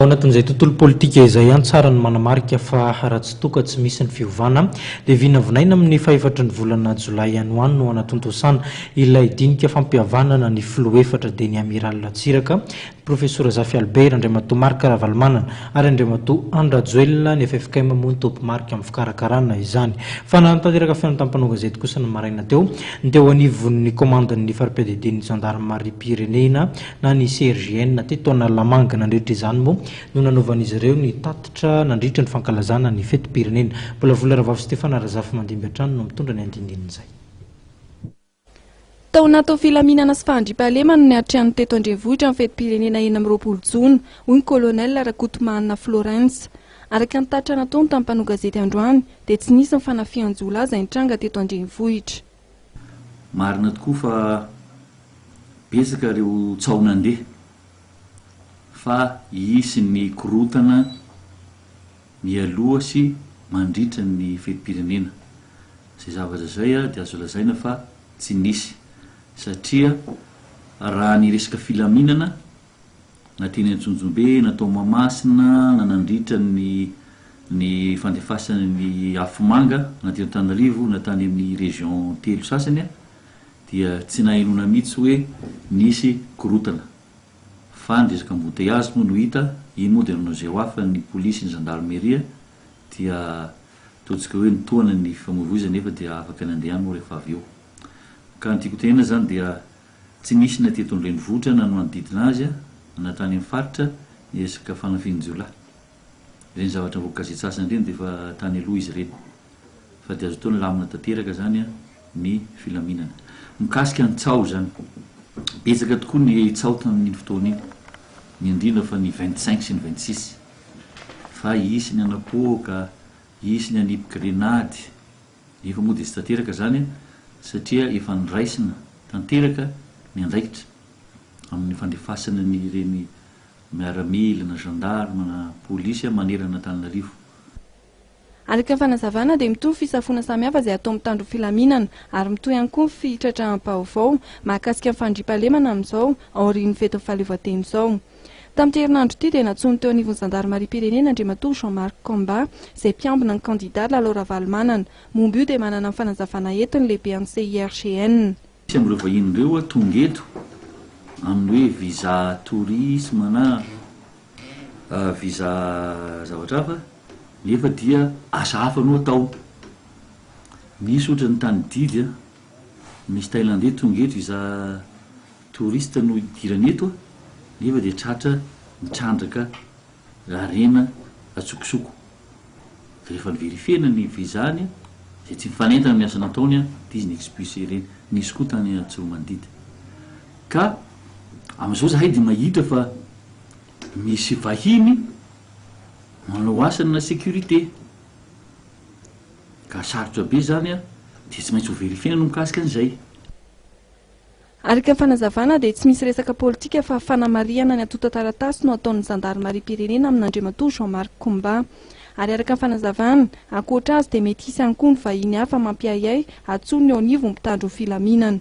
Anatin'izay tontolo politika izay tsara ny manamarika fa raha tsy toka tsy misy ny fiovana dia vinavinaina amin'ny fahefatry ny volana jolay ihany ho any no anatontosana ilay dinika fampihavanana ny filoha efatra dia ny amiral Latsiraka, Profesora Zafy Albert, Andriamatoa Marc Ravalomanana ary Andriamatoa Andrajoelina ny FFKM moa ny tompy marika amin'ny fikarakarana izany. Fa natanteraka fianontam-panao gazety kosa ny maraina teo anivon'ny komandan'ny faripedidian'ny Gendarmerie-pirenena na ny CRGN teto Analamanga nandritra izany moa no nanaovan'izy ireo ny tatitra nandritra ny fankalazana ny fetim-pirenena. Mbola vola Ravafy Stefana Razafy Mandimby Atrano no mitondra ny andindinin'izay. Tao natao filaminana sy fahandriam-pahalemana ny atrano teto Andrenivohitra amin'ny fetim-pirenena 9 Jona, hoy ny Kolonel Rakotomanina Florence. Araka ny tatitra nataony tamin'ny mpanoratra gazety androany dia tsy nisy ny fanafihan-jolahy izay nitranga teto Andrenivohitra. Marina tokoa fa betsaka ireo tsaonandeha fa isy ny korotana mialoha sy mandritra ny fetim-pirenena. Izay zavatra izay dia azo lazaina fa tsy nisy satria raha ny resaka filaminana na teny Antsonjombe, natao Mahamasina, na nandritra ny fandefasana ny Afomanga, na teny Antananarivo, na tany amin'ny région telo sasany dia tsy nahenona mihitsy hoe nisy korotana. Fa ny resaka embouteillage moa no hita, iny moa dia nanao izay ho afa ny polisy, ny gendarmerie dia ataontsika hoe nitohana ny famoivoizana nefa dia afaka nandeha moa rehefa avy eo. Ka ny tiako tenena zany dia tsy nisy na teto Andrenivohitra na manodidina azy na tany amin'ny faritra ny resaka fanafihan-jolahy. Ireny zavatra voaka gazety sasany ireny dia efa tany aloha izy ireny. Fa dia azo atao ny lamina tanteraka zany ny filaminana. Mikasika ny tsao zany, betsaka tokoa ny tsao tamin'iny fotoana iny, ny indrindra fa ny 25 sy ny 26 fa isy ny anapoaka, isy ny anipy grenady, efa moa dia tsy tanteraka zany satria efa niraisina tanteraka ny andraikitra amin'ny fandefasana ny ireny miaramila na gendarme na polisy manerana Antananarivo. Araka ny fanazavana dia mitovy fisafona samihafa izay atao mitandro filaminana ary mitohy ihany koa ny fitratraham-baovao mahakasika ny fandriam-pahalemana amin'izao aorian'ny fetin'ny fahaleovan-tena izao. Tamin'ity herinandro ity dia natsony teo anivon'ny Gendarmerie-pirenena Andriamatoa Jean-Marc Combat izay mpiambina ny candidat Lalo Ravalomanana. Momba io dia manana ny fanazavana entiny lehibe amin'ny CIRGN. Misy amin'ireo vahiny ireo tonga eto amin'ny hoe visa tourisme na visa zavatra hafa nefa dia asa hafa no atao. Misy ohatra ny tany didy misy Tailandais tonga eto visa touriste no idirany eto nefa dia tratra mitrandraka arena atsokosoko. Rehefa niverifiena ny visa-ny dia tsy mifanentana ny asa nataony dia izy ny expulsé ireny. Nisy koa tany Antsiromandidy. Ka amin'izao zahay dia mahita fa misy vahiny manao asana sécurité ka sarotra be zany dia tsy maintsy ho verifiena no mikasika an'izay. Araka ny fanazavana dia tsy misy resaka politika fa fanamariana ny atota taratasy no ataon'ny Gendarmerie-pirenena amin'Andriamatoa Jean-Marc Combat. Ary araka ny fanazavana ankoatra azy dia mety hisy ihany koa ny vahiny hafa mampiayay atsony eo anivo mitandro filaminana.